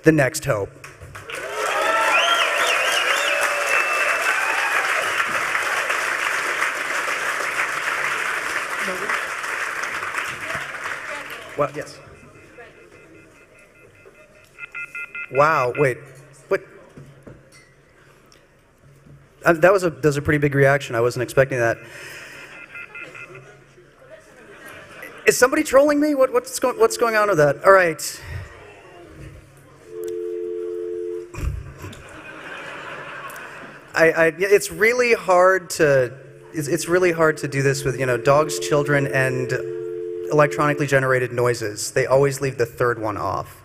the next hope. Well, yes. Wow, wait. What? That was a pretty big reaction. I wasn't expecting that. Is somebody trolling me? What's going on with that? All right. It's really hard to do this with dogs, children, and electronically generated noises. They always leave the third one off.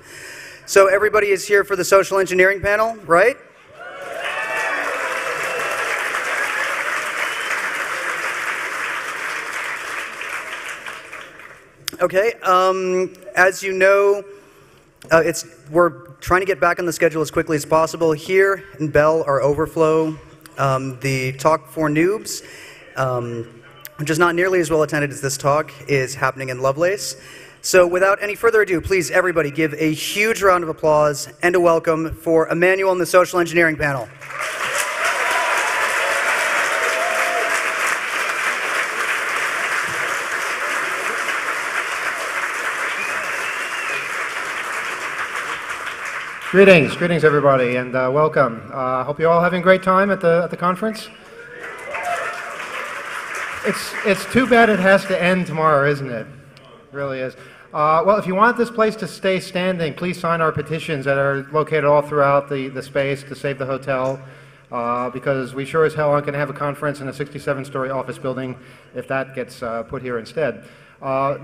So everybody is here for the social engineering panel, right? Okay, as you know, we're trying to get back on the schedule as quickly as possible. Here in Bell, our overflow, the talk for noobs, which is not nearly as well attended as this talk, is happening in Lovelace. So without any further ado, please everybody give a huge round of applause and a welcome for Emmanuel and the social engineering panel. Greetings everybody, and welcome. Hope you're all having a great time at the conference. It's too bad it has to end tomorrow, isn't it? It really is. Well, if you want this place to stay standing, please sign our petitions that are located all throughout the space to save the hotel, because we sure as hell aren't going to have a conference in a 67-story office building if that gets put here instead.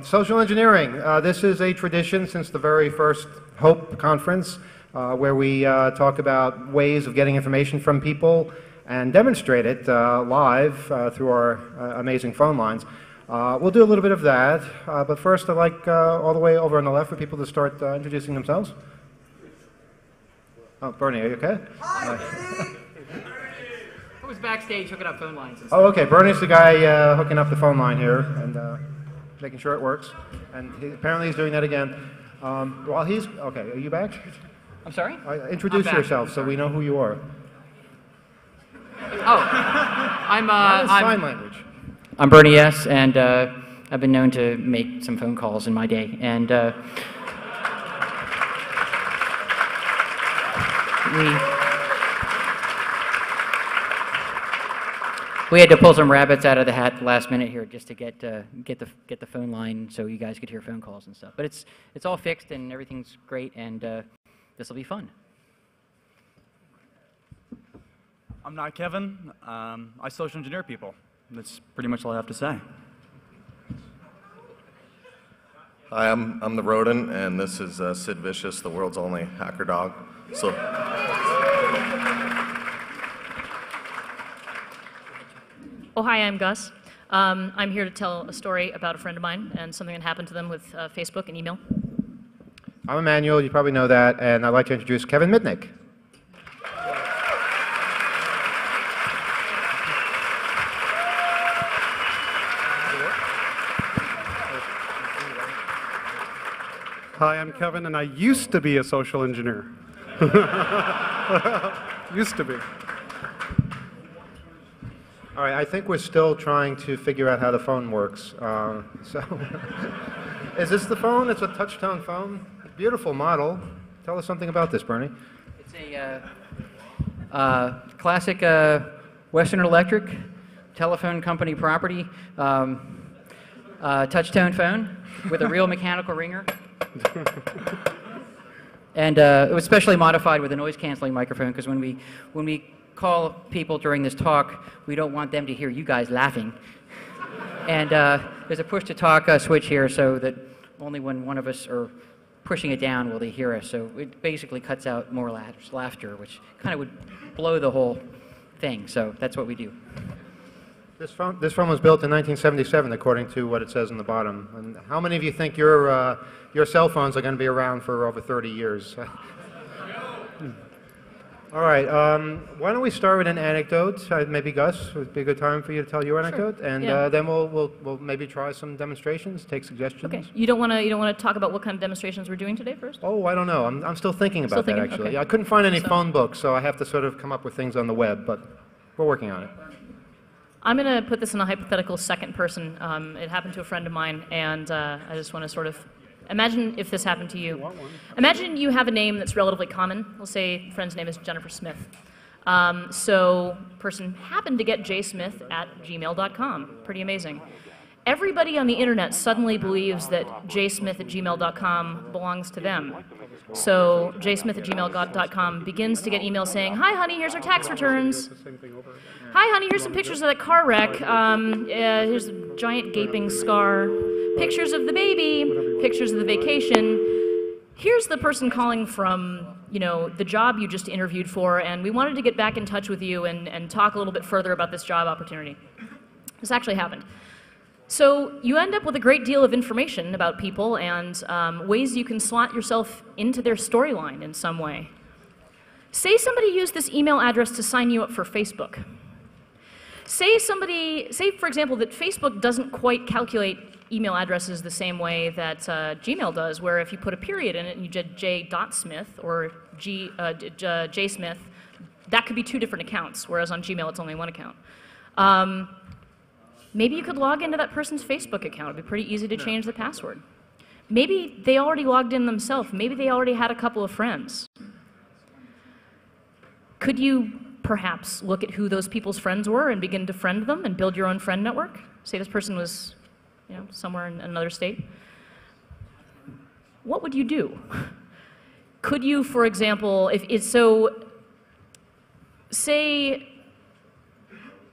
Social engineering. This is a tradition since the very first HOPE conference, where we talk about ways of getting information from people and demonstrate it live through our amazing phone lines. We'll do a little bit of that, but first I'd like all the way over on the left for people to start introducing themselves. Oh, Bernie, are you okay? Hi, I was backstage hooking up phone lines. Oh, okay. Bernie's the guy hooking up the phone line here and making sure it works. And apparently he's doing that again. While he's... Okay, are you back? I'm sorry? Introduce yourself so we know who you are. Oh, I'm sign language. I'm Bernie S, and I've been known to make some phone calls in my day, and we had to pull some rabbits out of the hat last minute here just to get the phone line so you guys could hear phone calls and stuff. But it's all fixed and everything's great, and this will be fun. I'm not Kevin. I social engineer people. That's pretty much all I have to say. Hi, I'm the Rodent, and this is Sid Vicious, the world's only hacker dog. So, oh, hi, I'm Gus. I'm here to tell a story about a friend of mine and something that happened to them with Facebook and email. I'm Emmanuel, you probably know that, and I'd like to introduce Kevin Mitnick. Hi, I'm Kevin, and I used to be a social engineer. Used to be. All right, I think we're still trying to figure out how the phone works. Is this the phone? It's a touch-tone phone. Beautiful model. Tell us something about this, Bernie. It's a classic Western Electric telephone company property touch-tone phone with a real mechanical ringer. And it was specially modified with a noise-canceling microphone because when we call people during this talk, we don't want them to hear you guys laughing. And there's a push-to-talk switch here so that only when one of us are pushing it down will they hear us. So it basically cuts out more laughter, which kind of would blow the whole thing. So that's what we do. This phone was built in 1977, according to what it says on the bottom. And how many of you think your cell phones are going to be around for over 30 years? All right. Why don't we start with an anecdote? Maybe Gus would be a good time for you to tell your anecdote, and Yeah. then we'll maybe try some demonstrations, take suggestions. Okay. You don't want to talk about what kind of demonstrations we're doing today first? Oh, I don't know. I'm still thinking about Still that thinking? actually. Okay. I couldn't find any phone books, so I have to sort of come up with things on the web, but we're working on it. I'm going to put this in a hypothetical second person. It happened to a friend of mine, and I just want to sort of imagine if this happened to you. Imagine you have a name that's relatively common. We'll say friend's name is Jennifer Smith. So person happened to get jsmith@gmail.com. Pretty amazing. Everybody on the internet suddenly believes that jsmith@gmail.com belongs to them. So jsmith@gmail.com begins to get emails saying, "Hi, honey, here's our tax returns. Hi, honey, here's some pictures of that car wreck. Here's a giant gaping scar. Pictures of the baby. Pictures of the vacation. Here's the person calling from, the job you just interviewed for, and we wanted to get back in touch with you and talk a little bit further about this job opportunity." This actually happened. So you end up with a great deal of information about people and ways you can slot yourself into their storyline in some way. Say somebody used this email address to sign you up for Facebook. Say, for example, that Facebook doesn't quite calculate email addresses the same way that Gmail does, where if you put a period in it and you did j.smith or jsmith, that could be two different accounts, whereas on Gmail it's only one account. Maybe you could log into that person's Facebook account. It'd be pretty easy to change the password. Maybe they already logged in themselves. Maybe they already had a couple of friends. Could you perhaps look at who those people's friends were and begin to friend them and build your own friend network? Say this person was somewhere in another state. What would you do? Could you, for example, say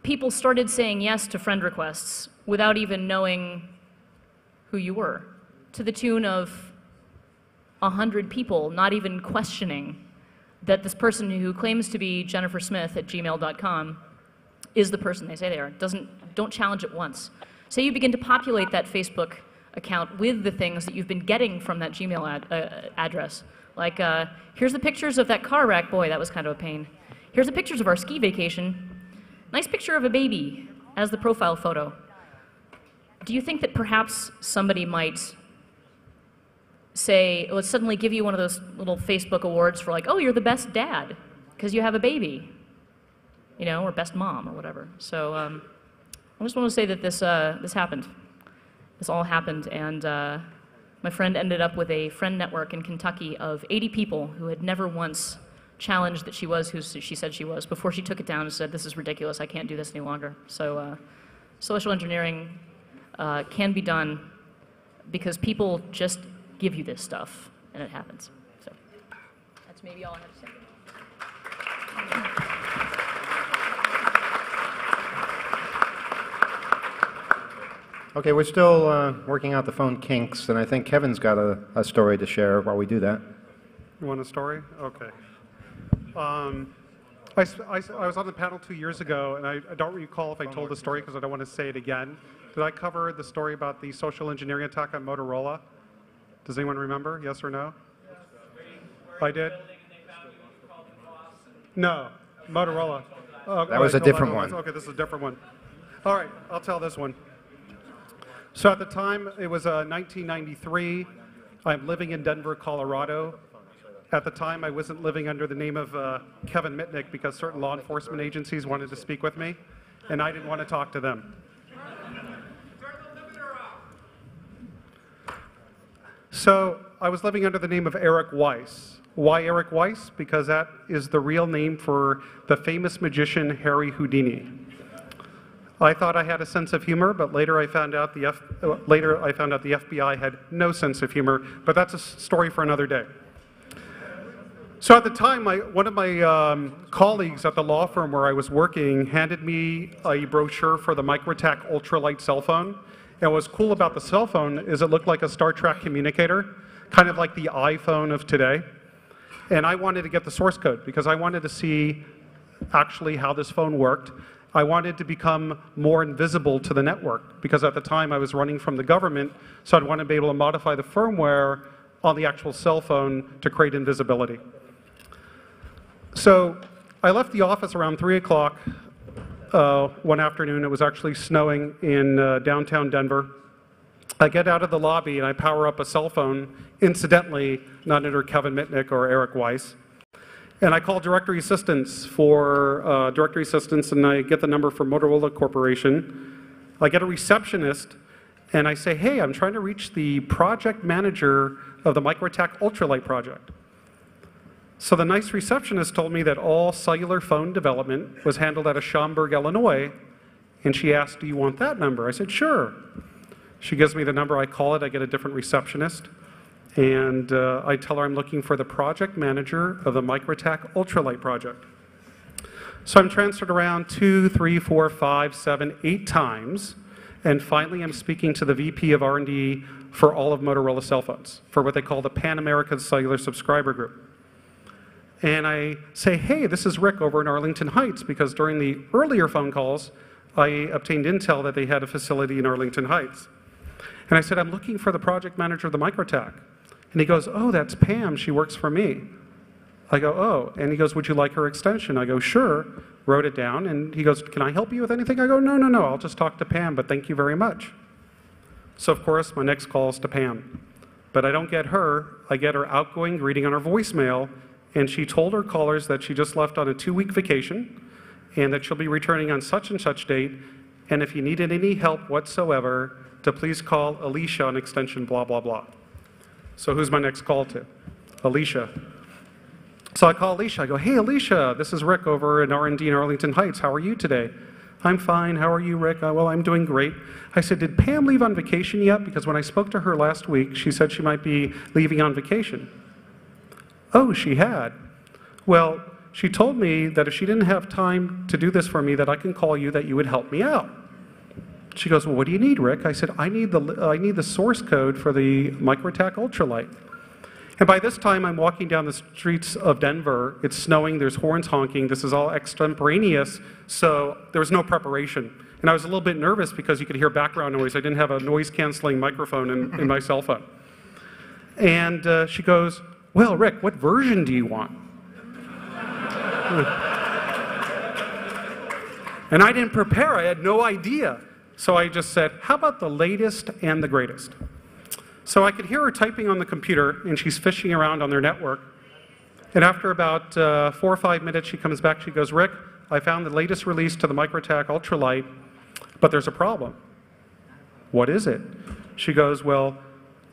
people started saying yes to friend requests without even knowing who you were, to the tune of 100 people not even questioning that this person who claims to be Jennifer Smith at gmail.com is the person they say they are. Don't challenge it once. Say you begin to populate that Facebook account with the things that you've been getting from that Gmail address. Like, here's the pictures of that car wreck. Boy, that was kind of a pain. Here's the pictures of our ski vacation. Nice picture of a baby as the profile photo. Do you think that perhaps somebody might say, let's suddenly give you one of those little Facebook awards for like, oh, you're the best dad because you have a baby, or best mom or whatever. So I just want to say that this happened. This all happened, and my friend ended up with a friend network in Kentucky of 80 people who had never once challenged that she was who she said she was before she took it down and said, this is ridiculous, I can't do this any longer. So social engineering can be done because people just give you this stuff, and it happens. So that's maybe all I have to say. Okay, we're still working out the phone kinks, and I think Kevin's got a story to share while we do that. You want a story? Okay. I was on the panel 2 years ago, and I don't recall if I told the story because I don't want to say it again. Did I cover the story about the social engineering attack on Motorola? Does anyone remember? Yes or no? I did? No, Motorola. Oh, That was a different one. Okay, this is a different one. All right, I'll tell this one. So at the time, it was 1993. I'm living in Denver, Colorado. At the time, I wasn't living under the name of Kevin Mitnick because certain law enforcement agencies wanted to speak with me, and I didn't want to talk to them. So I was living under the name of Eric Weiss. Why Eric Weiss? Because that is the real name for the famous magician Harry Houdini. I thought I had a sense of humor, but later I found out the FBI had no sense of humor, but that's a story for another day. So at the time, one of my colleagues at the law firm where I was working handed me a brochure for the Microtech ultralight cell phone. And what's cool about the cell phone is it looked like a Star Trek communicator, kind of like the iPhone of today. And I wanted to get the source code because I wanted to see actually how this phone worked. I wanted to become more invisible to the network because at the time I was running from the government, so I'd want to be able to modify the firmware on the actual cell phone to create invisibility. So I left the office around 3 o'clock one afternoon. It was actually snowing in downtown Denver. I get out of the lobby and I power up a cell phone, incidentally, not under Kevin Mitnick or Eric Weiss. And I call directory assistance for directory assistance, and I get the number from Motorola Corporation. I get a receptionist, and I say, hey, I'm trying to reach the project manager of the MicroAttack Ultralight project. So the nice receptionist told me that all cellular phone development was handled out of Schaumburg, Illinois, and she asked, do you want that number? I said, sure. She gives me the number, I call it, I get a different receptionist, and I tell her I'm looking for the project manager of the MicroAttack Ultralight project. So I'm transferred around 2, 3, 4, 5, 7, 8 times, and finally I'm speaking to the VP of R&D for all of Motorola cell phones, for what they call the Pan American Cellular Subscriber Group. And I say, hey, this is Rick over in Arlington Heights, because during the earlier phone calls, I obtained intel that they had a facility in Arlington Heights. And I said, I'm looking for the project manager of the MicroAttack. And he goes, oh, that's Pam, she works for me. I go, oh, and he goes, would you like her extension? I go, sure, wrote it down, and he goes, can I help you with anything? I go, no, no, no, I'll just talk to Pam, but thank you very much. So of course, my next call is to Pam. But I don't get her, I get her outgoing greeting on her voicemail, and she told her callers that she just left on a 2-week vacation, and that she'll be returning on such and such date, and if you needed any help whatsoever, to please call Alicia on extension blah, blah, blah. So who's my next call to? Alicia. So I call Alicia, I go, hey Alicia, this is Rick over in R&D in Arlington Heights, how are you today? I'm fine, how are you, Rick? Well, I'm doing great. I said, did Pam leave on vacation yet? Because when I spoke to her last week, she said she might be leaving on vacation. Oh, she had. Well, she told me that if she didn't have time to do this for me, that I can call you, that you would help me out. She goes, well, what do you need, Rick? I said, I need the source code for the MicroAttack Ultralight. And by this time, I'm walking down the streets of Denver. It's snowing, there's horns honking. This is all extemporaneous, so there was no preparation. And I was a little bit nervous because you could hear background noise. I didn't have a noise-canceling microphone in my cell phone. And she goes, well, Rick, what version do you want? And I didn't prepare, I had no idea. So I just said, how about the latest and the greatest? So I could hear her typing on the computer, and she's fishing around on their network. And after about 4 or 5 minutes, she comes back, she goes, Rick, I found the latest release to the MicroAttack Ultralight, but there's a problem. What is it? She goes, well,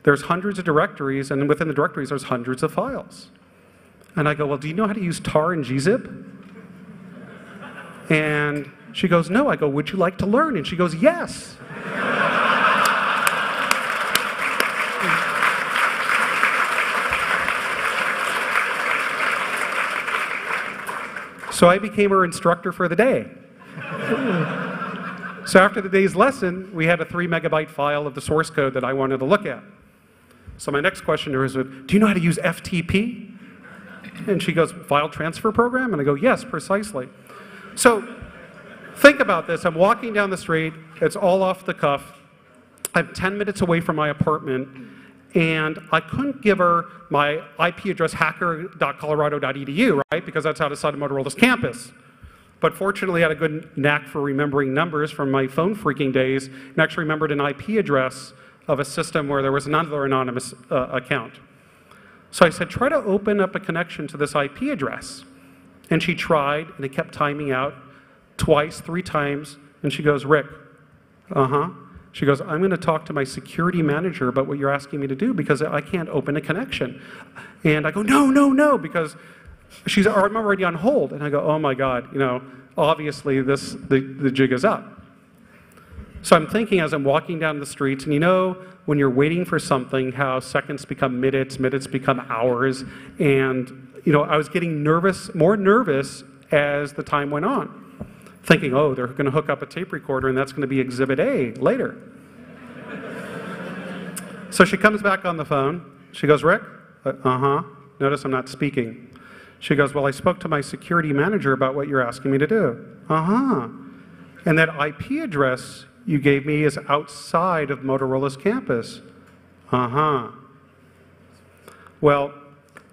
there's hundreds of directories, and within the directories, there's hundreds of files. And I go, well, do you know how to use tar and gzip? And she goes, no. I go, would you like to learn? And she goes, yes. So I became her instructor for the day. So after the day's lesson, we had a 3 megabyte file of the source code that I wanted to look at. So my next question to her is, do you know how to use FTP? And she goes, file transfer program? And I go, yes, precisely. So think about this. I'm walking down the street. It's all off the cuff. I'm 10 minutes away from my apartment. And I couldn't give her my IP address hacker.colorado.edu, right? Because that's outside of Motorola's campus. But fortunately, I had a good knack for remembering numbers from my phone freaking days, and actually remembered an IP address of a system where there was another anonymous account. So I said, try to open up a connection to this IP address. And she tried, and it kept timing out twice, 3 times. And she goes, Rick, She goes, I'm going to talk to my security manager about what you're asking me to do because I can't open a connection. And I go, no, no, no, because I'm already on hold. And I go, oh my God, you know, obviously the jig is up. So I'm thinking as I'm walking down the streets, and you know, when you're waiting for something, how seconds become minutes, minutes become hours. And, you know, I was getting nervous, more nervous as the time went on. Thinking, oh, they're going to hook up a tape recorder and that's going to be Exhibit A later. So she comes back on the phone. She goes, Rick? Notice I'm not speaking. She goes, well, I spoke to my security manager about what you're asking me to do. And that IP address you gave me is outside of Motorola's campus. Well,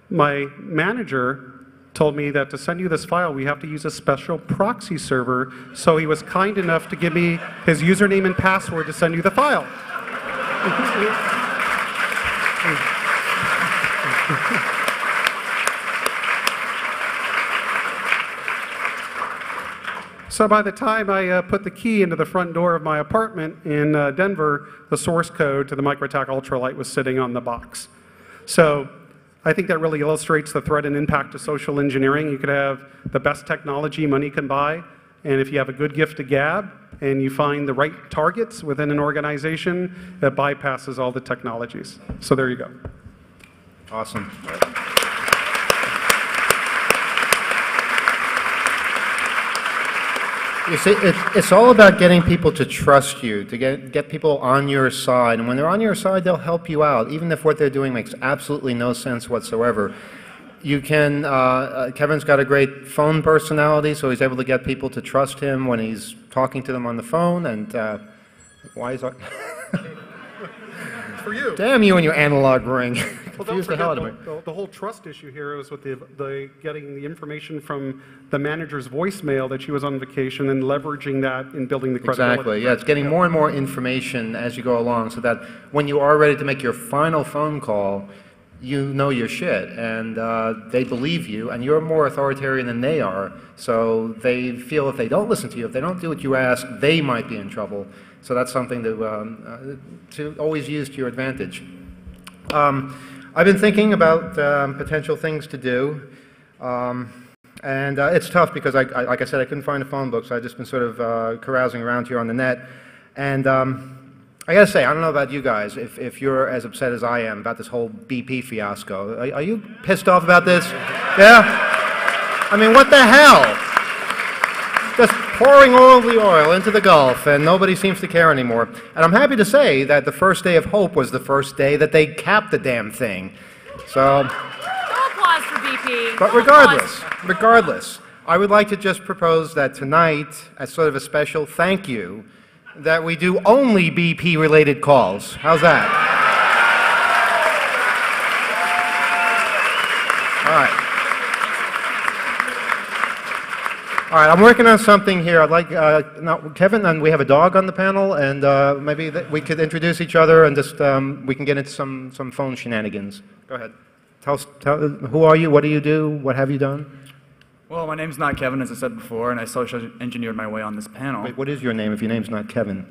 my manager told me that to send you this file, we have to use a special proxy server. So he was kind enough to give me his username and password to send you the file. So by the time I put the key into the front door of my apartment in Denver, the source code to the MicroTac Ultralight was sitting on the box. So I think that really illustrates the threat and impact of social engineering. You could have the best technology money can buy, and if you have a good gift to gab and you find the right targets within an organization, that bypasses all the technologies. So there you go. Awesome. You see, it's all about getting people to trust you, to get people on your side. And when they're on your side, they'll help you out, even if what they're doing makes absolutely no sense whatsoever. You can, Kevin's got a great phone personality, so he's able to get people to trust him when he's talking to them on the phone. And why is that? For you. Damn you and your analog ring. Well, don't forget, the whole trust issue here is with the getting the information from the manager's voicemail that she was on vacation and leveraging that in building the credibility. Exactly, yeah, it's getting more and more information as you go along so that when you are ready to make your final phone call, you know your shit, and they believe you, and you're more authoritarian than they are, so they feel if they don't listen to you, if they don't do what you ask, they might be in trouble. So that's something to always use to your advantage. I've been thinking about potential things to do, and it's tough because, like I said, I couldn't find a phone book, so I've just been sort of carousing around here on the net. And I gotta say, I don't know about you guys, if you're as upset as I am about this whole BP fiasco. Are you pissed off about this? Yeah? I mean, what the hell? Just pouring all the oil into the Gulf, and nobody seems to care anymore. And I'm happy to say that the first day of hope was the first day that they capped the damn thing. So, No applause for BP. but regardless, I would like to just propose that tonight, as sort of a special thank you, that we do only BP-related calls. How's that? All right. All right, I'm working on something here. I'd like, now, Kevin, and we have a dog on the panel, and maybe we could introduce each other and just, we can get into some phone shenanigans. Go ahead. Tell, who are you? What do you do? What have you done? Well, my name's not Kevin, as I said before, and I social engineered my way on this panel. Wait, what is your name if your name's not Kevin?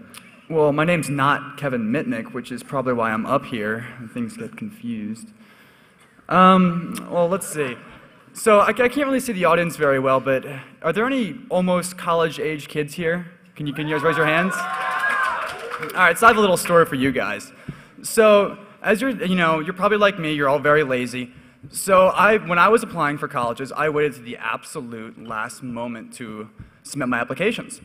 Well, my name's not Kevin Mitnick, which is probably why I'm up here. Things get confused. Well, let's see. So I can't really see the audience very well, but are there any almost college-age kids here? Can you guys raise your hands? All right, so I have a little story for you guys. So as you're probably like me, you're all very lazy. So when I was applying for colleges, I waited to the absolute last moment to submit my applications.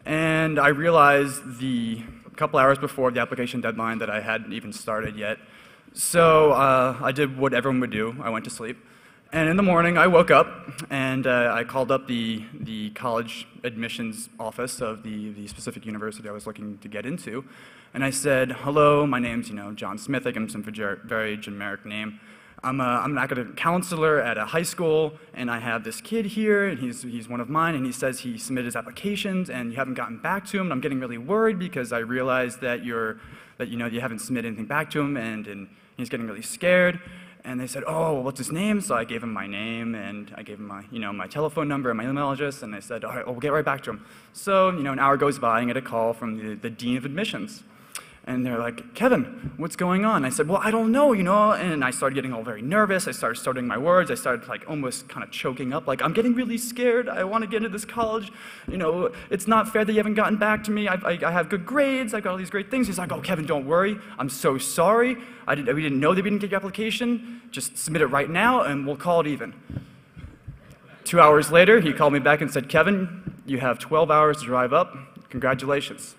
And I realized a couple hours before the application deadline that I hadn't even started yet. So I did what everyone would do. I went to sleep. And in the morning, I woke up, and I called up the college admissions office of the specific university I was looking to get into. And I said, hello, my name's John Smith. I gave him some very generic name. I'm an academic counselor at a high school, and I have this kid here, and he's one of mine, and he says he submitted his applications, and you haven't gotten back to him, and I'm getting really worried because I realized that you haven't submitted anything back to him, and he's getting really scared. And they said, oh, what's his name? So I gave him my name, and I gave him my telephone number and my email address, and they said, all right, well, we'll get right back to him. So, an hour goes by, and I get a call from the dean of admissions. And they're like, Kevin, what's going on? I said, well, I don't know, and I started getting all very nervous. I started stuttering my words. I started almost kind of choking up, I'm getting really scared. I want to get into this college. It's not fair that you haven't gotten back to me. I have good grades. I've got all these great things. He's like, oh, Kevin, don't worry. I'm so sorry. We didn't know that we didn't get your application. Just submit it right now, and we'll call it even. 2 hours later, he called me back and said, Kevin, you have 12 hours to drive up. Congratulations.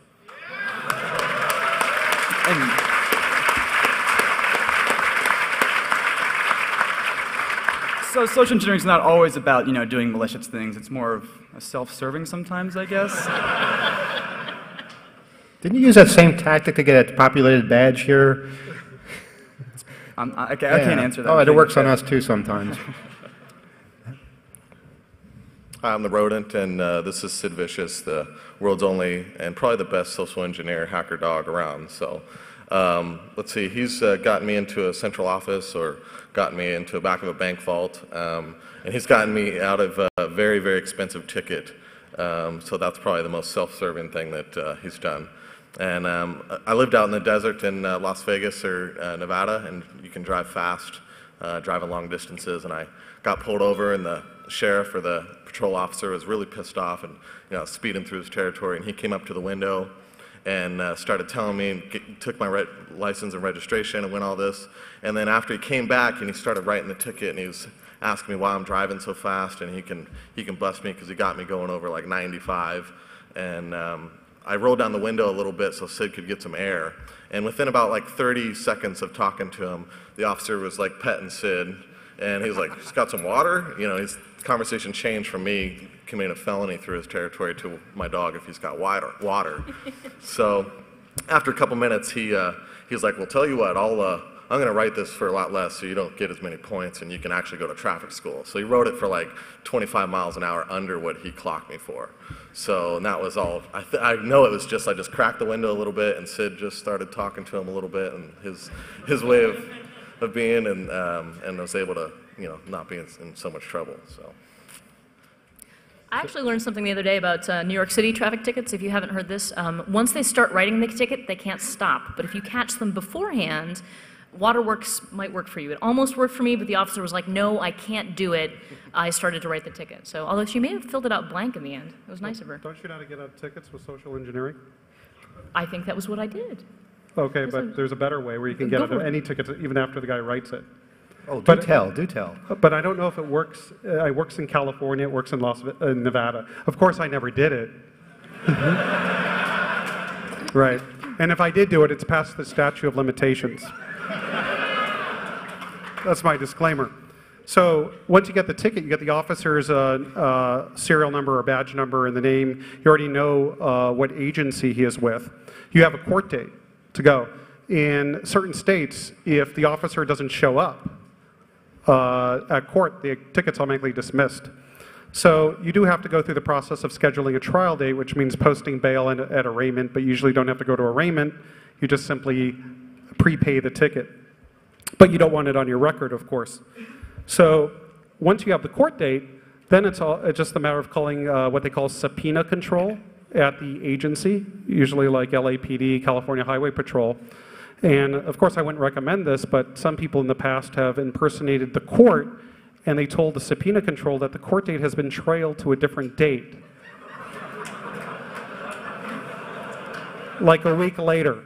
So social engineering is not always about, doing malicious things. It's more of a self-serving sometimes, I guess. Didn't you use that same tactic to get a populated badge here? I can't answer that. Oh, it works on us too sometimes. Hi, I'm the Rodent, and this is Sid Vicious, the world's only and probably the best social engineer hacker dog around. So let's see, he's gotten me into a central office or gotten me into the back of a bank vault, and he's gotten me out of a very, very expensive ticket. So that's probably the most self-serving thing that he's done. And I lived out in the desert in Las Vegas or Nevada, and you can drive fast, driving long distances, and I got pulled over, and the sheriff or the patrol officer was really pissed off and speeding through his territory, and he came up to the window and started telling me, and took my license and registration and went all this, and then after he came back and he started writing the ticket, and he was asking me why I'm driving so fast, and he can bust me because he got me going over like 95, and I rolled down the window a little bit so Sid could get some air, and within about like 30 seconds of talking to him, the officer was like petting Sid, and he was like, "He's got some water?" His conversation changed from me committing a felony through his territory to my dog if he's got water. So after a couple minutes, he was like, "Well, tell you what, I'm going to write this for a lot less so you don't get as many points and you can actually go to traffic school." So he wrote it for like 25 miles an hour under what he clocked me for. So and that was all. I know it was just, I just cracked the window a little bit and Sid just started talking to him a little bit and his way of being, and was able to not be in so much trouble. So. I actually learned something the other day about New York City traffic tickets. If you haven't heard this, once they start writing the ticket, they can't stop. But if you catch them beforehand, Waterworks might work for you. It almost worked for me, but the officer was like, "No, I can't do it." I started to write the ticket. So, although she may have filled it out blank in the end, it was nice of her. Don't you know how to get out of tickets with social engineering? I think that was what I did. Okay, but there's a better way where you can get out of any tickets even after the guy writes it. Oh, do tell. But I don't know if it works. It works in California. It works in Nevada. Of course, I never did it. Right. And if I did do it, it's past the statute of limitations. That's my disclaimer. So once you get the ticket, you get the officer's serial number or badge number and the name. You already know what agency he is with. You have a court date to go. In certain states, if the officer doesn't show up at court, the ticket's automatically dismissed. So you do have to go through the process of scheduling a trial date, which means posting bail at arraignment, but you usually don't have to go to arraignment. You just simply prepay the ticket. But you don't want it on your record, of course. So once you have the court date, then it's just a matter of calling what they call subpoena control at the agency, usually like LAPD, California Highway Patrol. And of course I wouldn't recommend this, but some people in the past have impersonated the court and they told the subpoena control that the court date has been trailed to a different date. Like a week later.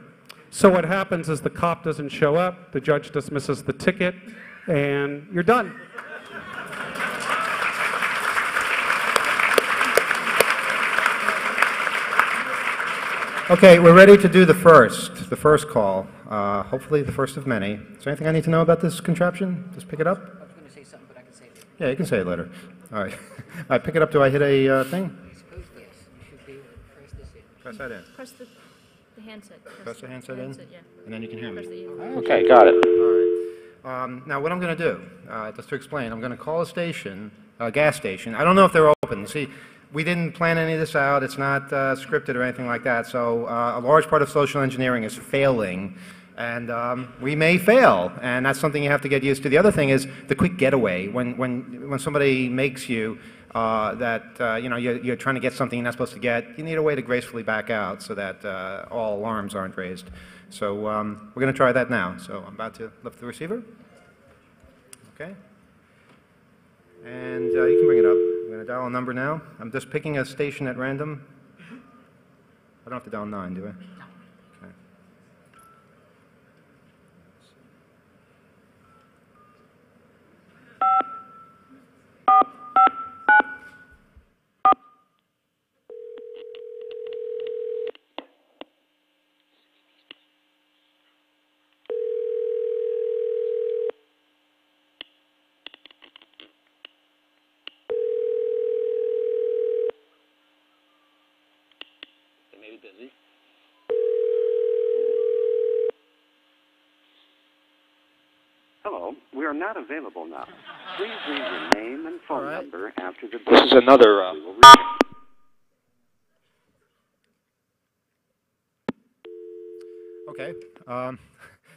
So what happens is the cop doesn't show up, the judge dismisses the ticket, and you're done. Okay, we're ready to do the first call. Hopefully the first of many. Is there anything I need to know about this contraption? Just pick it up? I was going to say something, but I can say it. Yeah, you can say it later. All right. All right, pick it up. Do I hit a thing? Suppose yes. You should be able to press this in. Press that in. Press the handset. Press the handset in? Yeah. And then you can hear Press me. the Okay, got it. All right. Now what I'm going to do, just to explain, I'm going to call a station, a gas station. I don't know if they're open. See, we didn't plan any of this out. It's not scripted or anything like that. So a large part of social engineering is failing. And we may fail, and that's something you have to get used to. The other thing is the quick getaway. When somebody makes you you're trying to get something you're not supposed to get, you need a way to gracefully back out so that all alarms aren't raised. So we're going to try that now. So I'm about to lift the receiver. Okay. And you can bring it up. I'm going to dial a number now. I'm just picking a station at random. I don't have to dial 9, do I? Okay. Busy. Hello, we are not available now. Please leave your name and phone number after the This is another. Okay.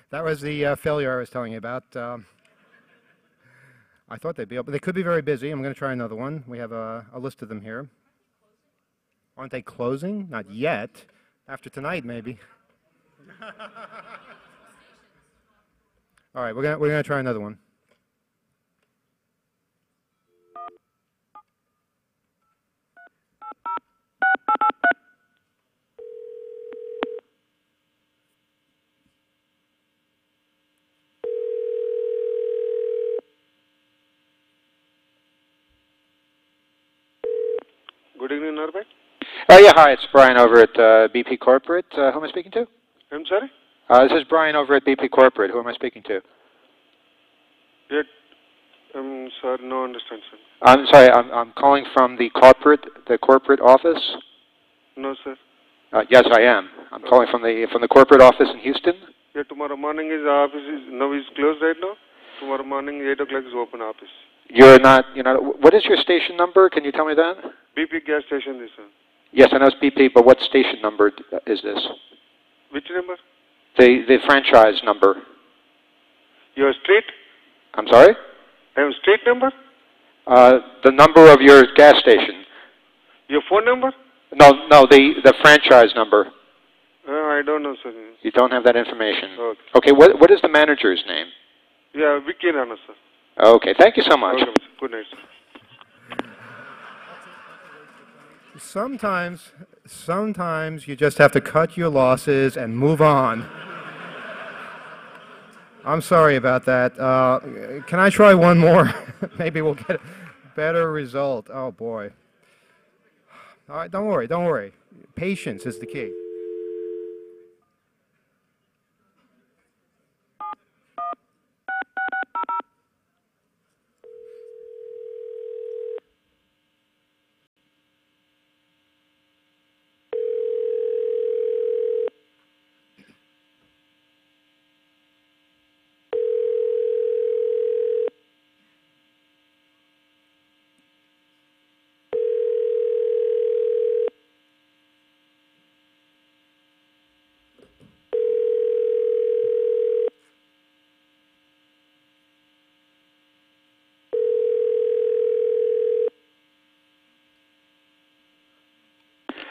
That was the failure I was telling you about. I thought they'd be open. They could be very busy. I'm going to try another one. We have a list of them here. Aren't they closing? Not yet. After tonight, maybe. All right, we're gonna try another one. Good evening, Norbert. Yeah, hi, it's Brian over at BP Corporate. Who am I speaking to? I'm sorry? This is Brian over at BP Corporate. Who am I speaking to? Yet, I'm sorry, no understand, sir. I'm sorry, I'm calling from the corporate office. No, sir. Yes, I am. I'm calling from the corporate office in Houston. Yeah, tomorrow morning is office is closed right now. Tomorrow morning 8 o'clock is open office. You're not. What is your station number? Can you tell me that? BP gas station, this sir. Yes, I know it's BP, but what station number is this? Which number? The franchise number. Your street? I'm sorry? Street number? The number of your gas station. Your phone number? No, the franchise number. I don't know, sir. You don't have that information. Okay. Okay, what is the manager's name? Yeah, Vicky Rana, sir. Okay, thank you so much. Welcome, sir. Good night, sir. Sometimes you just have to cut your losses and move on. I'm sorry about that. Can I try one more? Maybe we'll get a better result. Oh, boy. All right, don't worry. Patience is the key.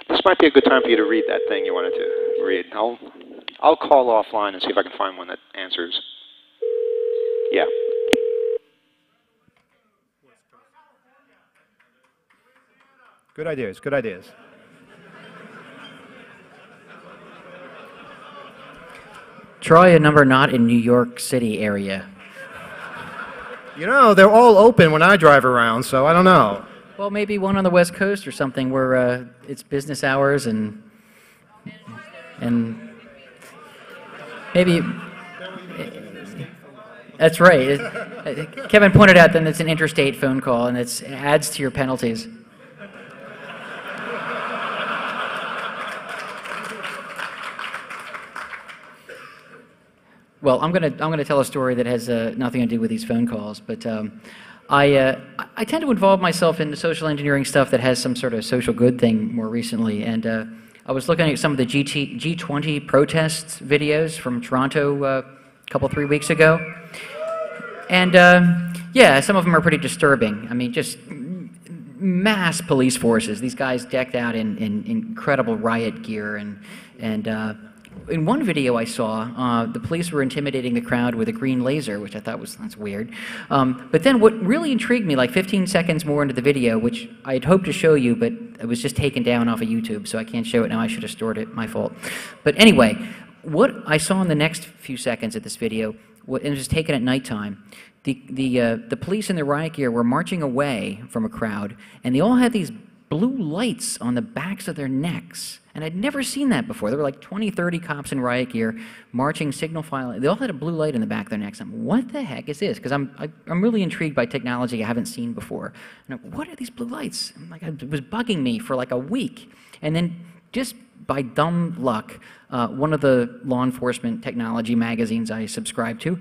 This might be a good time for you to read that thing you wanted to read. I'll call offline and see if I can find one that answers. Yeah. Good ideas. Try a number not in New York City area. They're all open when I drive around, so I don't know. Well, maybe one on the West Coast or something where it's business hours and maybe that's right. Kevin pointed out that it's an interstate phone call and it adds to your penalties. Well, I'm gonna tell a story that has nothing to do with these phone calls, but I tend to involve myself in the social engineering stuff that has some sort of social good thing more recently, and I was looking at some of the G20 protests videos from Toronto a couple, 3 weeks ago, and yeah, some of them are pretty disturbing. I mean, just mass police forces. These guys decked out in incredible riot gear, and in one video I saw, the police were intimidating the crowd with a green laser, which I thought that's weird. But then what really intrigued me, like 15 seconds more into the video, which I had hoped to show you, but it was just taken down off of YouTube, so I can't show it now. I should have stored it, my fault. But anyway, what I saw in the next few seconds of this video, and it was taken at nighttime, the police in their riot gear were marching away from a crowd, and they all had these blue lights on the backs of their necks. And I'd never seen that before. There were like 20, 30 cops in riot gear marching, signal filing. They all had a blue light in the back of their necks. I'm, what the heck is this? Because I'm really intrigued by technology I haven't seen before. And I'm, what are these blue lights? I'm like, it was bugging me for like a week. And then just by dumb luck, one of the law enforcement technology magazines I subscribe to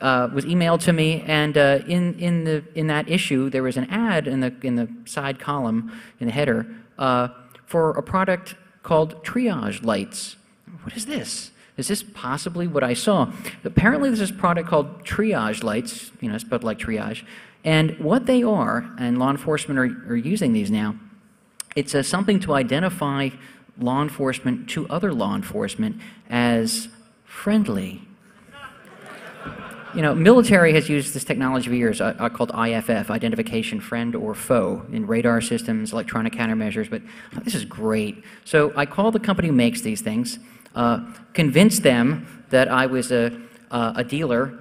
was emailed to me, and in that issue there was an ad in the side column in the header for a product called triage lights. What is this? Is this possibly what I saw? Apparently there's this product called triage lights, you know, spelled like triage, and what they are, and law enforcement are using these now, it's something to identify law enforcement to other law enforcement as friendly. You know, military has used this technology for years, called IFF, identification friend or foe, in radar systems, electronic countermeasures, but this is great. So I called the company who makes these things, convinced them that I was a dealer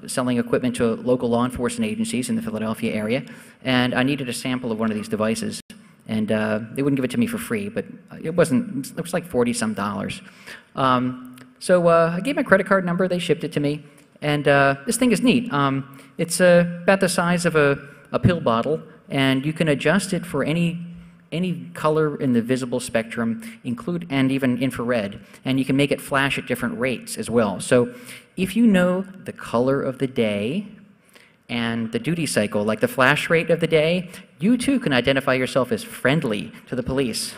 selling equipment to local law enforcement agencies in the Philadelphia area, and I needed a sample of one of these devices. And they wouldn't give it to me for free, but it wasn't, it was like $40-some. So I gave my credit card number, they shipped it to me. And this thing is neat. It's about the size of a pill bottle, and you can adjust it for any color in the visible spectrum, and even infrared. And you can make it flash at different rates as well. So if you know the color of the day and the duty cycle, like the flash rate of the day, you too can identify yourself as friendly to the police.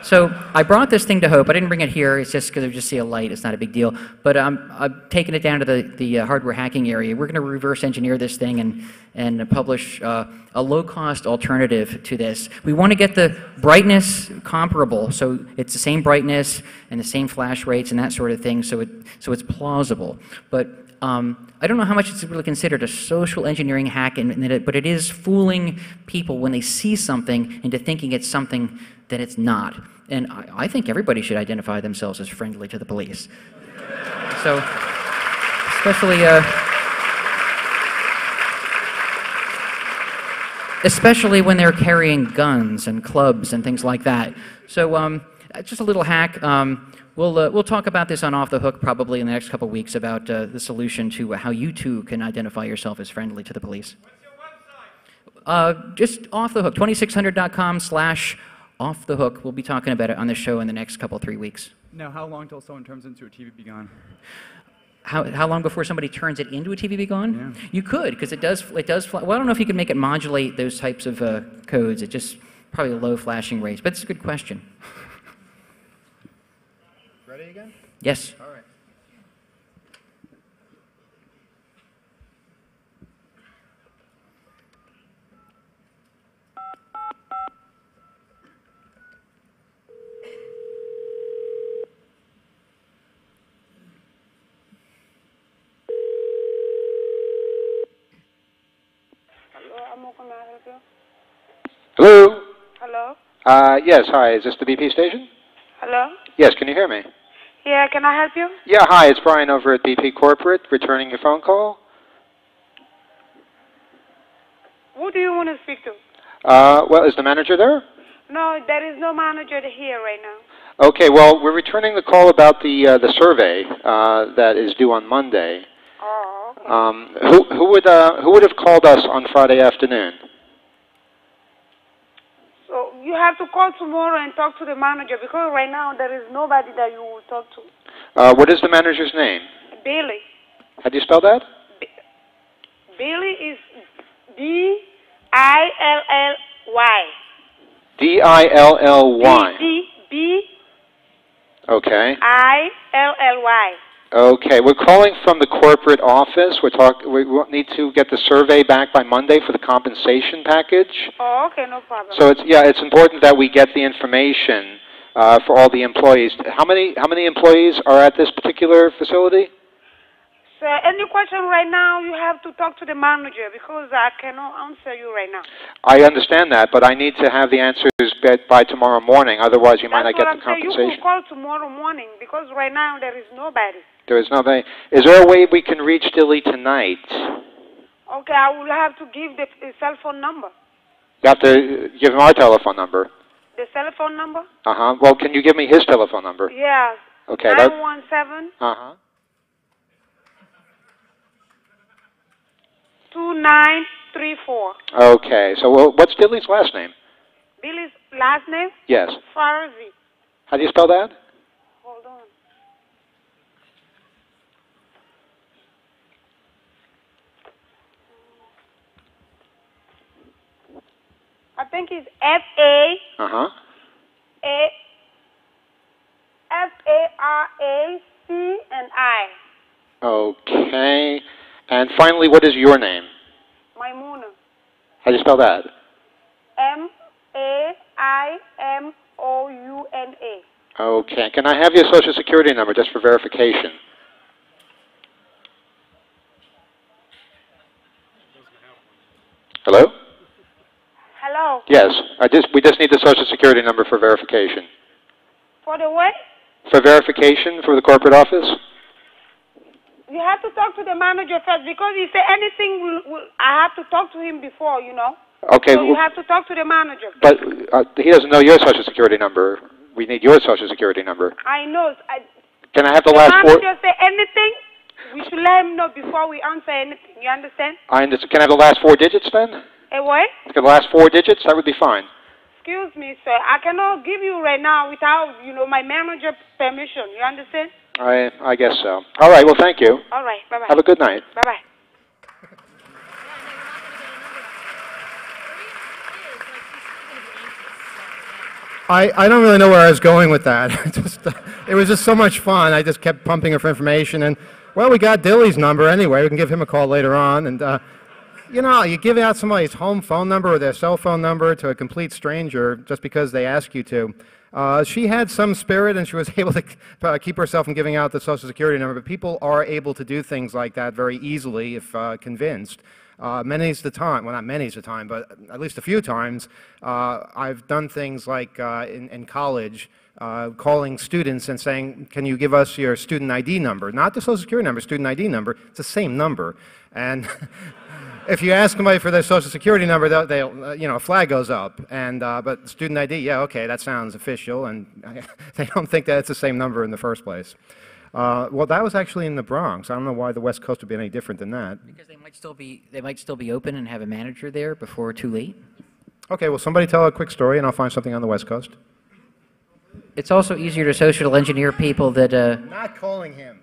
So I brought this thing to Hope. I didn't bring it here. It's just because I just see a light. It's not a big deal. But I'm taking it down to the hardware hacking area. We're going to reverse engineer this thing and publish a low-cost alternative to this. We want to get the brightness comparable, so it's the same brightness and the same flash rates and that sort of thing, so it's plausible. But I don't know how much it's really considered a social engineering hack, but it is fooling people when they see something into thinking it's something that it's not. And I think everybody should identify themselves as friendly to the police. So, especially when they're carrying guns and clubs and things like that. So, just a little hack. We'll talk about this on Off the Hook probably in the next couple of weeks about the solution to how you too can identify yourself as friendly to the police. What's your website? Just Off the Hook, 2600.com/Off the Hook. We'll be talking about it on the show in the next couple, 3 weeks. Now, how long till someone turns into a TV Be Gone? How long before somebody turns it into a TV Be Gone? Yeah. You could, because it does fly. Well, I don't know if you can make it modulate those types of codes. It just probably low flashing rates, but it's a good question. Ready again? Yes. All right. Hello? Hello? Yes, hi. Is this the BP station? Hello? Yes, can you hear me? Yeah, can I help you? Yeah, hi. It's Brian over at BP Corporate, returning your phone call. Who do you want to speak to? Well, is the manager there? No, there is no manager here right now. Okay, well, we're returning the call about the survey that is due on Monday. Oh, okay. Who would have called us on Friday afternoon? So you have to call tomorrow and talk to the manager because right now there is nobody that you will talk to. What is the manager's name? Billy. How do you spell that? Billy is D-I-L-L-Y. D-I-L-L-Y. B. Okay. I-L-L-Y. Okay, we're calling from the corporate office. We need to get the survey back by Monday for the compensation package. Oh, okay, no problem. So it's important that we get the information for all the employees. How many employees are at this particular facility? So any question right now, you have to talk to the manager because I cannot answer you right now. I understand that, but I need to have the answers by tomorrow morning. Otherwise, you might not get the compensation. You can call tomorrow morning because right now there is nobody. There is nobody. Is there a way we can reach Dilly tonight? Okay, I will have to give the cell phone number. You have to give him our telephone number. The cell phone number? Uh-huh. Well, can you give me his telephone number? Yeah. Okay. 917. Uh-huh. 2934. Okay. So what's Dilly's last name? Billy's last name? Yes. Farzi. How do you spell that? Hold on. think it's F-A. Uh-huh. F-A-R-A-C-N-I. Okay. And finally, what is your name? Maimuna. How do you spell that? M-A-I-M-O-U-N-A. Okay. Can I have your Social Security number just for verification? Hello? Hello. Yes. We just need the Social Security number for verification. For the what? For verification for the corporate office? You have to talk to the manager first because he said anything I have to talk to him before, you know. Okay. So you have to talk to the manager. But he doesn't know your Social Security number. We need your Social Security number. I know. Can I have the last four? The manager say anything, we should let him know before we answer anything. You understand? I understand. Can I have the last 4 digits then? A what? The last 4 digits? That would be fine. Excuse me, sir. I cannot give you right now without, my manager's permission. You understand? I guess so. All right. Well, thank you. All right. Bye-bye. Have a good night. Bye-bye. I don't really know where I was going with that. It was just so much fun. I just kept pumping her for information, and, well, we got Dilly's number anyway. We can give him a call later on. And, you give out somebody's home phone number or their cell phone number to a complete stranger just because they ask you to. She had some spirit, and she was able to keep herself from giving out the Social Security number, but people are able to do things like that very easily if convinced. Many's the time, well, not many's the time, but at least a few times, I've done things like in college, calling students and saying, can you give us your student ID number? Not the Social Security number, student ID number. It's the same number. And if you ask somebody for their Social Security number, they'll a flag goes up. And but student ID, yeah, okay, that sounds official, and they don't think that it's the same number in the first place. Well, that was actually in the Bronx. I don't know why the West Coast would be any different than that. Because they might still be open and have a manager there before too late. Okay, well, somebody tell a quick story, and I'll find something on the West Coast. It's also easier to social engineer people that. Not calling him.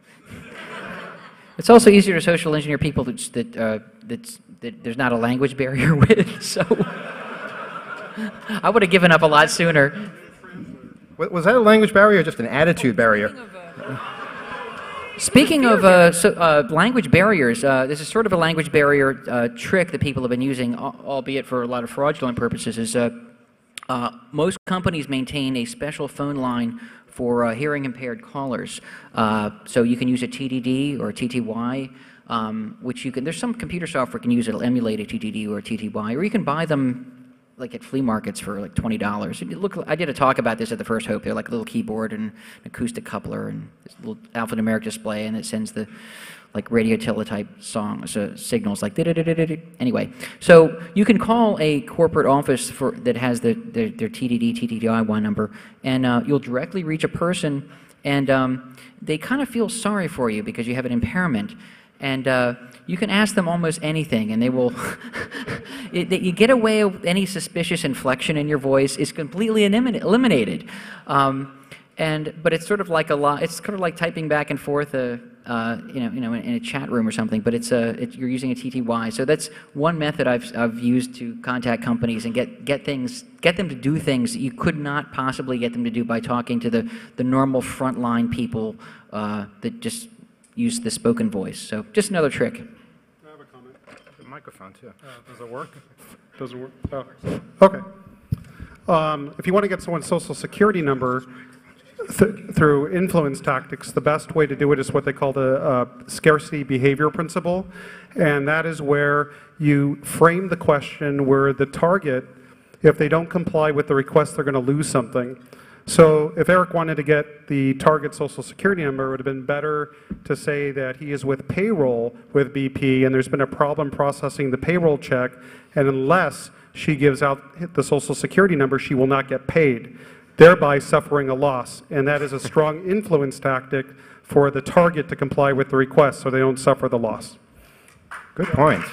It's also easier to social engineer people that there's not a language barrier with. So I would have given up a lot sooner. Was that a language barrier or just an attitude barrier? Speaking of language barriers, this is sort of a language barrier trick that people have been using, albeit for a lot of fraudulent purposes, is most companies maintain a special phone line for hearing impaired callers. So you can use a TDD or a TTY, which you can, there's some computer software you can use that'll emulate a TDD or a TTY, or you can buy them like at flea markets for like $20. I did a talk about this at the First Hope. They're like a little keyboard and an acoustic coupler and this little alphanumeric display, and it sends the like radio teletype signals like anyway. So you can call a corporate office that has their TDD, TTDI number, and you'll directly reach a person, and they kind of feel sorry for you because you have an impairment. And you can ask them almost anything, and they will. You get away with any suspicious inflection in your voice is completely eliminated. But it's sort of like it's kind of like typing back and forth, in a chat room or something. But you're using a TTY. So that's one method I've used to contact companies and get them to do things that you could not possibly get them to do by talking to the normal frontline people that just use the spoken voice. So just another trick. I have a comment. The microphone too. Does it work? Doesn't work. Oh. Okay. If you want to get someone's Social Security number through influence tactics, the best way to do it is what they call the scarcity behavior principle, and that is where you frame the question where the target, if they don't comply with the request, they're going to lose something. So if Eric wanted to get the target Social Security number, it would have been better to say that he is with payroll with BP and there's been a problem processing the payroll check, and unless she gives out the Social Security number, she will not get paid, thereby suffering a loss. And that is a strong influence tactic for the target to comply with the request so they don't suffer the loss. Good point.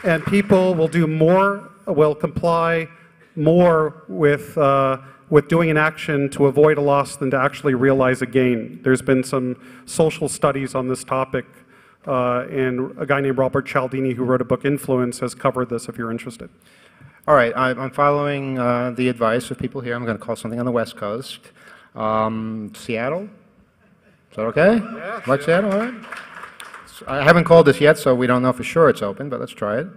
And people will do more, will comply more with doing an action to avoid a loss than to actually realize a gain. There's been some social studies on this topic and a guy named Robert Cialdini, who wrote a book, Influence, has covered this if you're interested. All right, I'm following the advice of people here. I'm going to call something on the West Coast. Seattle? Is that okay? Yeah, like Seattle, all right? I haven't called this yet, so we don't know for sure it's open, but let's try it.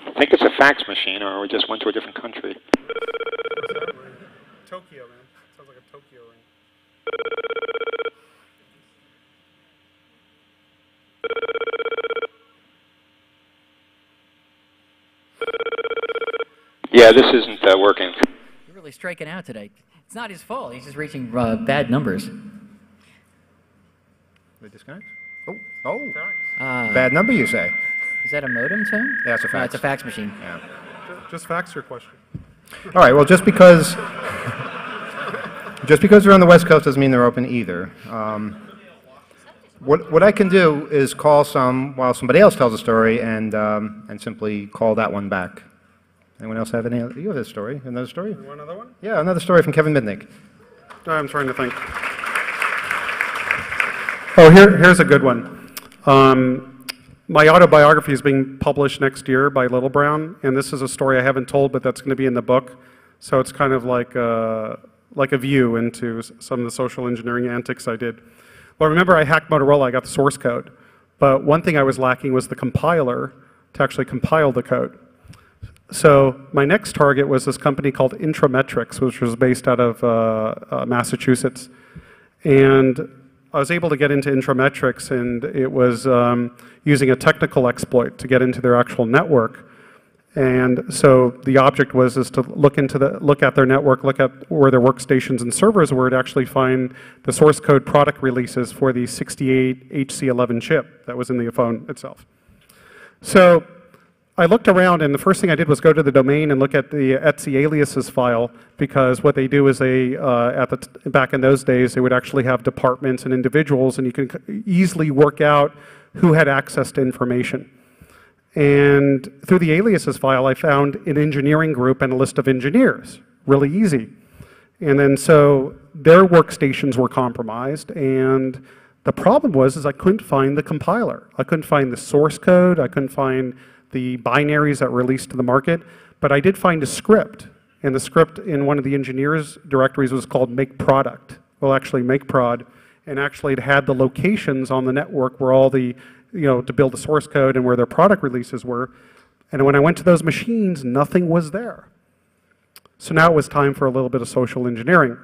I think it's a fax machine, or we just went to a different country. Tokyo, man. Sounds like a Tokyo ring. Yeah, this isn't working. You're really striking out today. It's not his fault. He's just reaching bad numbers. We disconnect? Oh. Bad number, you say? Is that a modem tone? Yeah, it's a fax. No, it's a fax machine. Yeah. Just fax your question. All right, well, just because they're on the West Coast doesn't mean they're open either. What I can do is call while somebody else tells a story and simply call that one back. Anyone else have any other? You have a story? Another story? You want another one? Yeah, another story from Kevin Mitnick. I'm trying to think. Oh, here's a good one. My autobiography is being published next year by Little Brown, and this is a story I haven't told, but that's going to be in the book. So it's kind of like a view into some of the social engineering antics I did. Well, remember I hacked Motorola, I got the source code. But one thing I was lacking was the compiler to actually compile the code. So my next target was this company called Intrametrics, which was based out of Massachusetts. And I was able to get into Intrametrics, and it was using a technical exploit to get into their actual network. And so the object was to look at their network, look at where their workstations and servers were, to actually find the source code product releases for the 68 HC11 chip that was in the phone itself. So I looked around, and the first thing I did was go to the domain and look at the etc aliases file, because what they do is back in those days, they would actually have departments and individuals, and you can easily work out who had access to information. And through the aliases file, I found an engineering group and a list of engineers. Really easy. And then so their workstations were compromised, and the problem was I couldn't find the compiler. I couldn't find the source code. I couldn't find the binaries that were released to the market, but I did find a script, and the script in one of the engineers directories was called make product. Well, actually make prod, and actually it had the locations on the network where all the, to build the source code and where their product releases were. And when I went to those machines, nothing was there. So now it was time for a little bit of social engineering.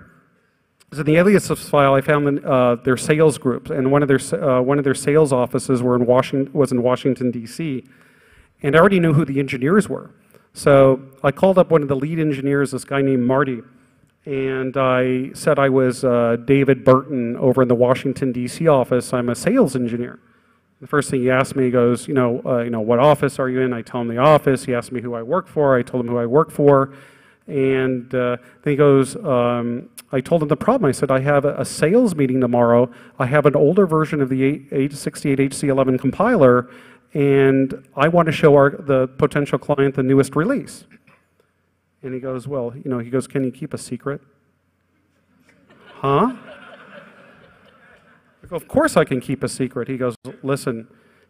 So in the aliases file, I found their sales groups, and one of their sales offices was in Washington, D.C., and I already knew who the engineers were. So I called up one of the lead engineers, this guy named Marty, and I said I was David Burton over in the Washington, D.C. office. I'm a sales engineer. The first thing he asked me, he goes, what office are you in? I tell him the office. He asked me who I work for. I told him who I work for. And then he goes, I told him the problem. I said, I have a sales meeting tomorrow. I have an older version of the 68 HC11 compiler, and I want to show the potential client the newest release. And he goes, well, he goes, can you keep a secret? Huh? I go, of course I can keep a secret. He goes, listen,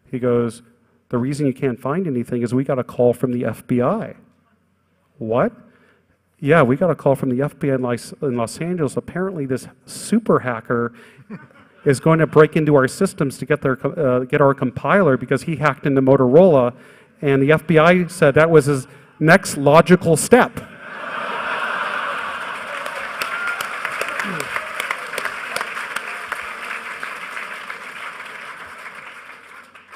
he goes, the reason you can't find anything is we got a call from the FBI. What? Yeah, we got a call from the FBI in Los Angeles. Apparently this super hacker is going to break into our systems to get our compiler because he hacked into Motorola, and the FBI said that was his next logical step.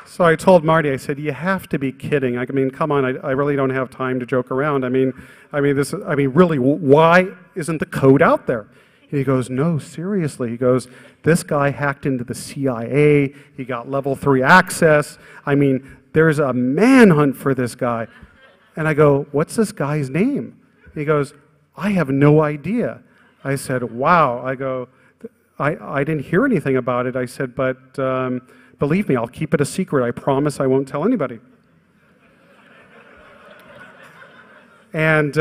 So I told Marty, I said, you have to be kidding. I mean, come on, I really don't have time to joke around. I mean, really, why isn't the code out there? And he goes, no, seriously. He goes, this guy hacked into the CIA. He got level 3 access. I mean, there's a manhunt for this guy. And I go, what's this guy's name? He goes, I have no idea. I said, wow. I go, I didn't hear anything about it. I said, but believe me, I'll keep it a secret. I promise I won't tell anybody. And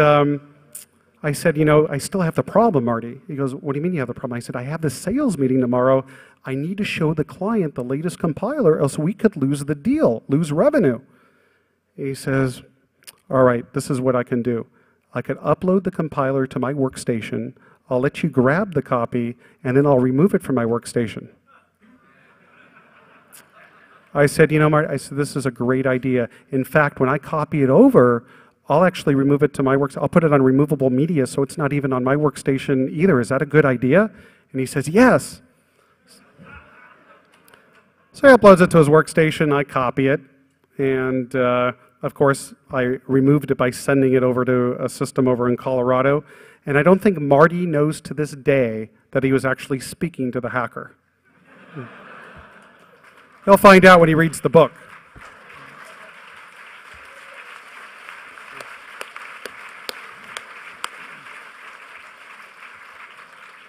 I said, you know, I still have the problem, Marty. He goes, what do you mean you have the problem? I said, I have this sales meeting tomorrow. I need to show the client the latest compiler, else we could lose the deal, lose revenue. He says, all right, this is what I can do. I could upload the compiler to my workstation. I'll let you grab the copy, and then I'll remove it from my workstation. I said, you know, Marty, I said, this is a great idea. In fact, when I copy it over, I'll actually remove it to my workstation. I'll put it on removable media, so it's not even on my workstation either. Is that a good idea? And he says, yes. So he uploads it to his workstation. I copy it. And, of course, I removed it by sending it over to a system over in Colorado. And I don't think Marty knows to this day that he was actually speaking to the hacker. He'll find out when he reads the book.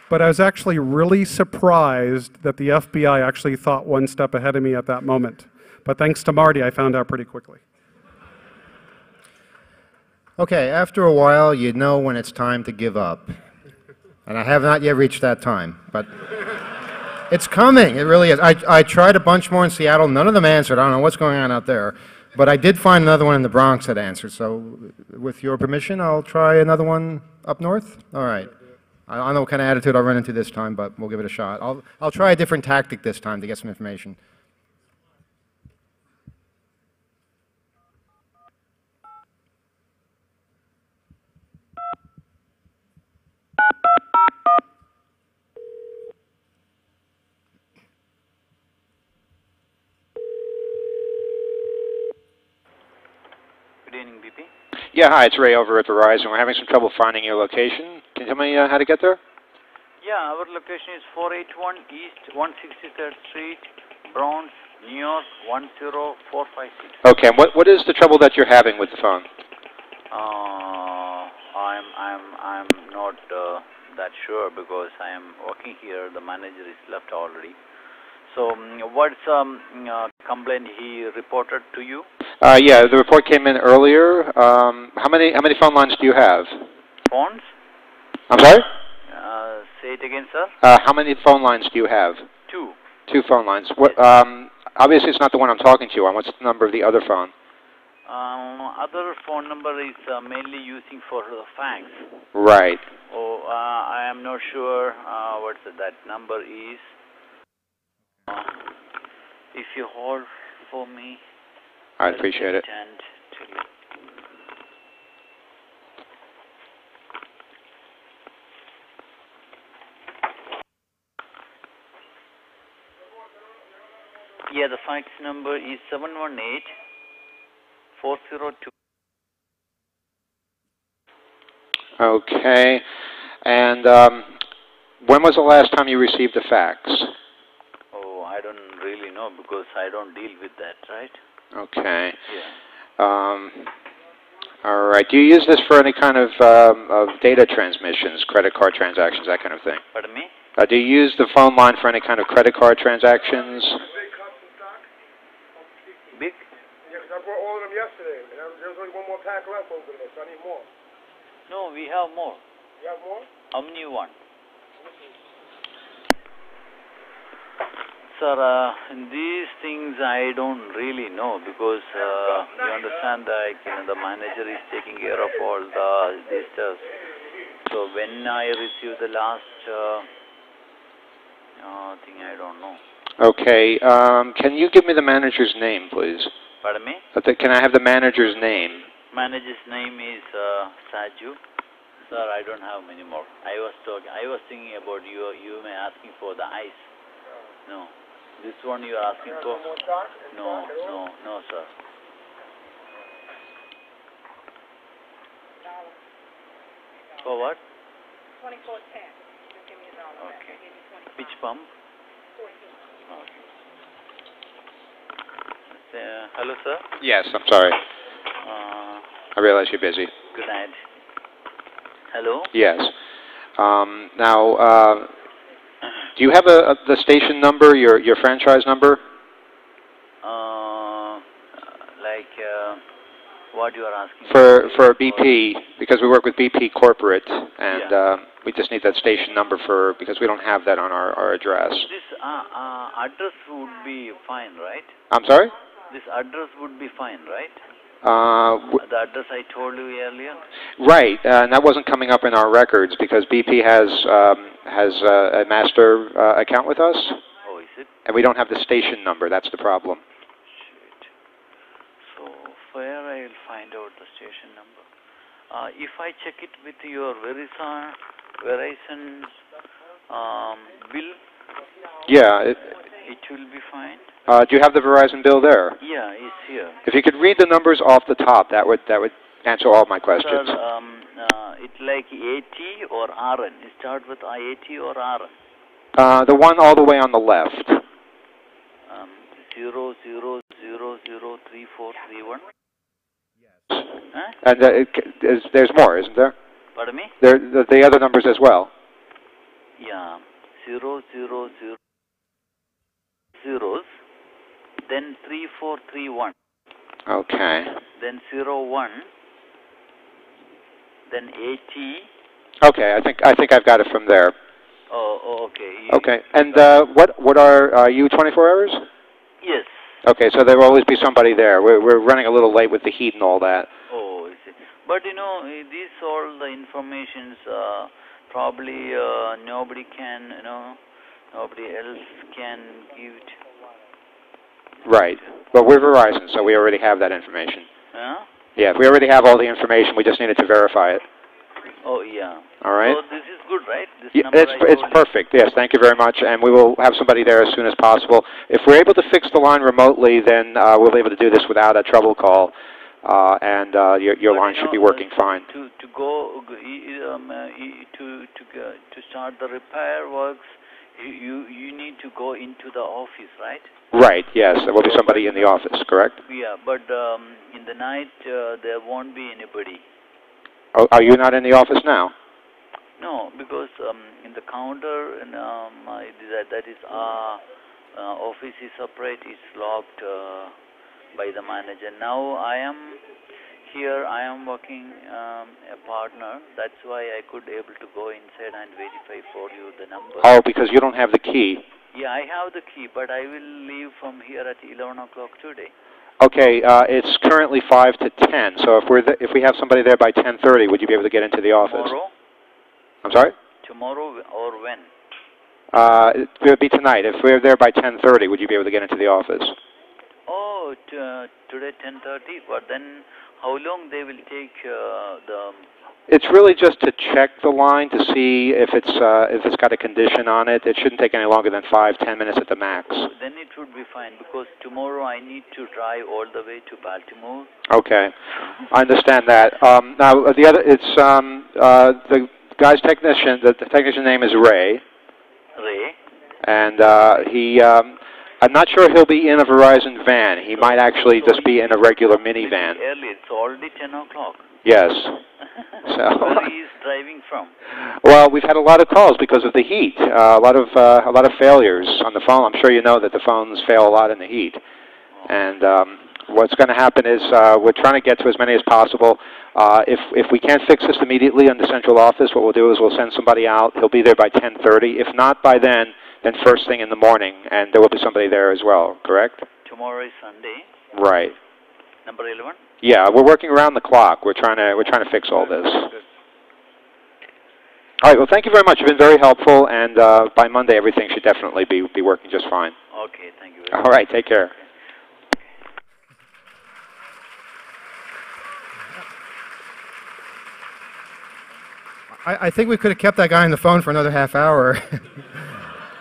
But I was actually really surprised that the FBI actually thought one step ahead of me at that moment. But thanks to Marty, I found out pretty quickly. Okay, after a while, you know when it's time to give up. And I have not yet reached that time, but it's coming. It really is. I tried a bunch more in Seattle. None of them answered. I don't know what's going on out there. But I did find another one in the Bronx that answered. So with your permission, I'll try another one up north. All right. I don't know what kind of attitude I'll run into this time, but we'll give it a shot. I'll try a different tactic this time to get some information. Good evening, BP. Yeah, hi, it's Ray over at Verizon. We're having some trouble finding your location. Can you tell me how to get there? Yeah, our location is 481 East 163rd Street, Bronx, New York 10456. Okay, and what is the trouble that you're having with the phone? I'm not that sure because I am working here. The manager is left already. So, what's complaint he reported to you? Yeah, the report came in earlier. How many phone lines do you have? Phones? I'm sorry? Say it again, sir. How many phone lines do you have? 2. 2 phone lines. What? Obviously, it's not the one I'm talking to you on. What's the number of the other phone? Other phone number is mainly using for the fax. Right. Oh, I am not sure what that number is. If you hold for me. I appreciate it. Yeah, the fax number is 718-402. Okay. And when was the last time you received a fax? Oh, I don't really know because I don't deal with that, right? Okay. Yeah. All right. Do you use this for any kind of data transmissions, credit card transactions, that kind of thing? Pardon me? Do you use the phone line for any kind of credit card transactions? Big? Yeah, because I brought all of them yesterday, and there was only one more pack left over there, so I need more. No, we have more. You have more? How many you want? Sir, in these things I don't really know because you understand that the manager is taking care of all these stuff. So when I receive the last thing, I don't know. Okay. Can you give me the manager's name, please? Pardon me? Can I have the manager's name? Manager's name is Saju. Sir, I don't have many more. I was thinking about you may asking for the ice. No. This one you are asking for? No, sir. For what? 2410. Okay. Which pump? Okay. Hello, sir. Yes, I'm sorry. I realize you're busy. Good night. Hello? Yes. Now, do you have the station number, your franchise number? What you are asking? For BP, because we work with BP Corporate, and we just need that station number because we don't have that on our address. This address would be fine, right? I'm sorry? This address would be fine, right? The address I told you earlier? Right, and that wasn't coming up in our records because BP has a master account with us. Oh, is it? And we don't have the station number. That's the problem. Shit. So where I will find out the station number? If I check it with your Verizon bill, yeah, it will be fine. Do you have the Verizon bill there? Yeah, it's here. If you could read the numbers off the top, that would answer all my questions. Sir, it's like AT or RN. It start with IAT or RN. The one all the way on the left. 00003431. Yes. Huh? And there's more, isn't there? Pardon me? There the other numbers as well. Yeah, 000 zeros, then 3431. Okay. Then 01, then 80. Okay, I think I've got it from there. Oh, okay. Okay, and what are you 24 hours? Yes. Okay, so there will always be somebody there. We're running a little late with the heat and all that. Oh, I see. But these all the informations probably nobody can, nobody else can give it. Right. But we're Verizon, so we already have that information. Huh? Yeah, we already have all the information. We just needed to verify it. Oh, yeah. All right. So this is good, right? This Yeah, number it's perfect. Yes, thank you very much. And we will have somebody there as soon as possible. If we're able to fix the line remotely, then we'll be able to do this without a trouble call, and your line should be working fine. To start the repair works, you need to go into the office, right? Right. Yes, there will be somebody in the office. Correct. Yeah, but in the night there won't be anybody. Oh, are you not in the office now? No, because in the counter, that is office is separate. It's locked by the manager. Now I am here. I am working a partner. That's why I could able to go inside and verify for you the number. Oh, because you don't have the key. Yeah, I have the key, but I will leave from here at 11 o'clock today. Okay, it's currently 5 to 10. So if we have somebody there by 10:30, would you be able to get into the office? Tomorrow? I'm sorry? Tomorrow or when? It would be tonight. If we're there by 10:30, would you be able to get into the office? Oh, today 10:30. But then, how long they will take the? It's really just to check the line to see if it's got a condition on it. It shouldn't take any longer than 5-10 minutes at the max. Then it would be fine because tomorrow I need to drive all the way to Baltimore. Okay, I understand that. Now the other, it's the guy's technician. The technician name is Ray. Ray. And he, I'm not sure he'll be in a Verizon van. He might actually just be in a regular minivan. Early, it's already 10 o'clock. Yes. So. Where he is driving from? Well, we've had a lot of calls because of the heat. A lot of failures on the phone. I'm sure you know that the phones fail a lot in the heat. And what's going to happen is we're trying to get to as many as possible. If we can't fix this immediately in the central office, what we'll do is we'll send somebody out. He'll be there by 10:30. If not by then first thing in the morning, and there will be somebody there as well. Correct? Tomorrow is Sunday. Right. Number 11. Yeah, we're working around the clock. We're trying to fix all this. All right. Well, thank you very much. You've been very helpful, and by Monday everything should definitely be working just fine. Okay. Thank you very much. All right. Take care. I think we could have kept that guy on the phone for another half hour.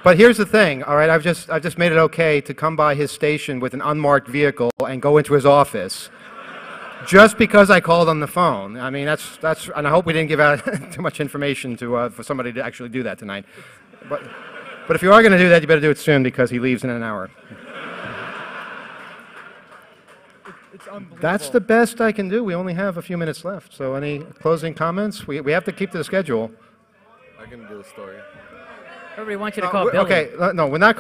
But here's the thing, all right? I've just made it okay to come by his station with an unmarked vehicle and go into his office, just because I called on the phone. I mean, that's, and I hope we didn't give out too much information to for somebody to actually do that tonight. But if you are going to do that, you better do it soon because he leaves in an hour. It's unbelievable. That's the best I can do. We only have a few minutes left. So any closing comments? We have to keep to the schedule. I can do the story. Everybody wants you to call Billy. Okay, no, we're not.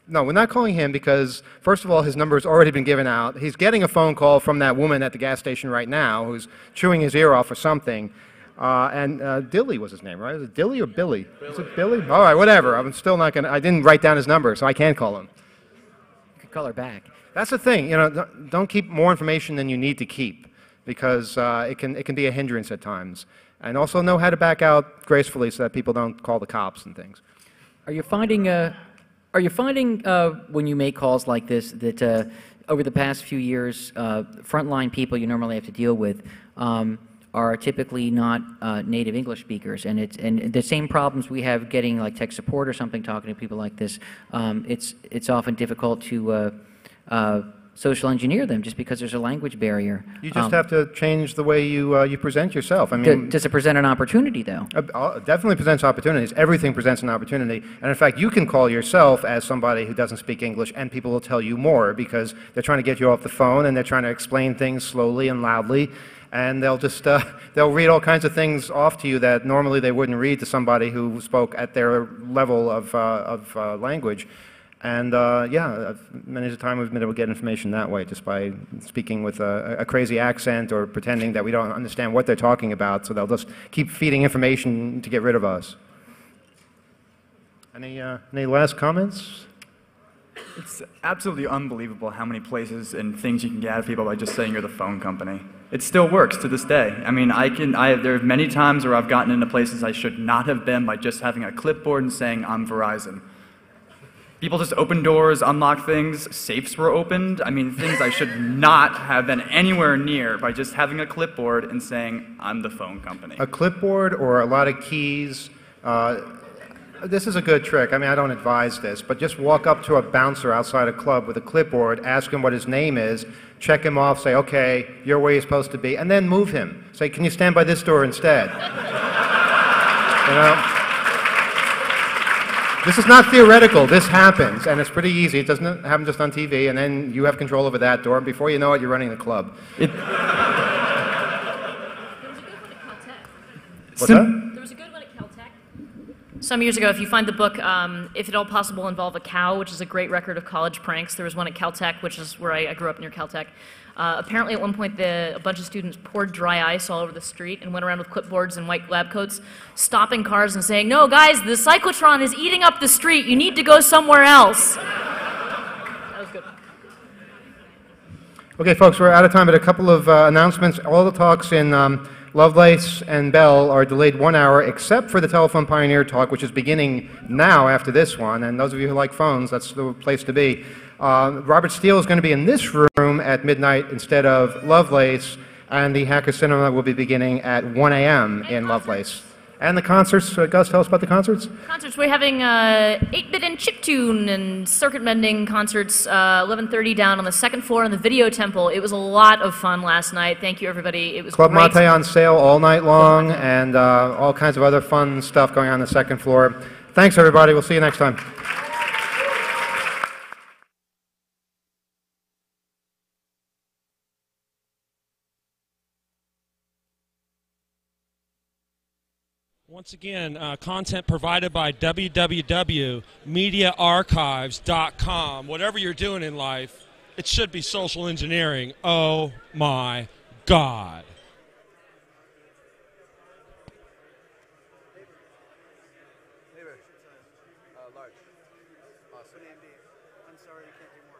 No, we're not calling him because, first of all, his number has already been given out. He's getting a phone call from that woman at the gas station right now who's chewing his ear off or something. And Dilly was his name, right? Is it Dilly or Billy? Is it Billy? All right, whatever. I'm still not going to. I didn't write down his number, so I can't call him. You could call her back. That's the thing. You know, don't keep more information than you need to keep because it can be a hindrance at times. And also know how to back out gracefully so that people don't call the cops and things. Are you finding when you make calls like this that over the past few years, frontline people you normally have to deal with are typically not native English speakers, and the same problems we have getting like tech support or something, talking to people like this. It's often difficult to social engineer them just because there's a language barrier. You just have to change the way you present yourself. I mean, does it present an opportunity, though? It definitely presents opportunities. Everything presents an opportunity. And in fact, you can call yourself as somebody who doesn't speak English, and people will tell you more because they're trying to get you off the phone, and they're trying to explain things slowly and loudly. And they'll just they'll read all kinds of things off to you that normally they wouldn't read to somebody who spoke at their level of language. And yeah, many of the time we've been able to get information that way just by speaking with a crazy accent or pretending that we don't understand what they're talking about, so they'll just keep feeding information to get rid of us. Any last comments? It's absolutely unbelievable how many places and things you can get out of people by just saying you're the phone company. It still works to this day. I mean, there are many times where I've gotten into places I should not have been by just having a clipboard and saying I'm Verizon. People just opened doors, unlocked things, safes were opened. I mean, things I should not have been anywhere near by just having a clipboard and saying, I'm the phone company. A clipboard or a lot of keys. This is a good trick. I mean, I don't advise this, but just walk up to a bouncer outside a club with a clipboard, ask him what his name is, check him off, say, okay, you're where you're supposed to be, and then move him. Say, can you stand by this door instead? You know? This is not theoretical. This happens, and it's pretty easy. It doesn't happen just on TV, and then you have control over that door, and before you know it, you're running the club. There was a good one at Caltech. What's that? There was a good one at Caltech. Some years ago, if you find the book, If at All Possible, Involve a Cow, which is a great record of college pranks, there was one at Caltech, which is where I grew up near Caltech. Apparently, at one point, a bunch of students poured dry ice all over the street and went around with clipboards and white lab coats, stopping cars and saying, "No, guys, the cyclotron is eating up the street. You need to go somewhere else." That was good. Okay, folks, we're out of time, but a couple of announcements. All the talks in Lovelace and Bell are delayed 1 hour, except for the Telephone Pioneer talk, which is beginning now after this one. And those of you who like phones, that's the place to be. Robert Steele is going to be in this room at midnight instead of Lovelace, and the Hacker Cinema will be beginning at 1 a.m. in Lovelace. And the concerts, Gus, tell us about the concerts. Concerts, we're having 8-bit and chiptune and circuit bending concerts, 11:30 down on the second floor in the Video Temple. It was a lot of fun last night. Thank you, everybody. It was Club great. Mate on sale all night long, and all kinds of other fun stuff going on the second floor. Thanks, everybody. We'll see you next time. Once again, content provided by www.mediaarchives.com. Whatever you're doing in life, it should be social engineering. Oh my God. Large. I'm sorry, you can't do more.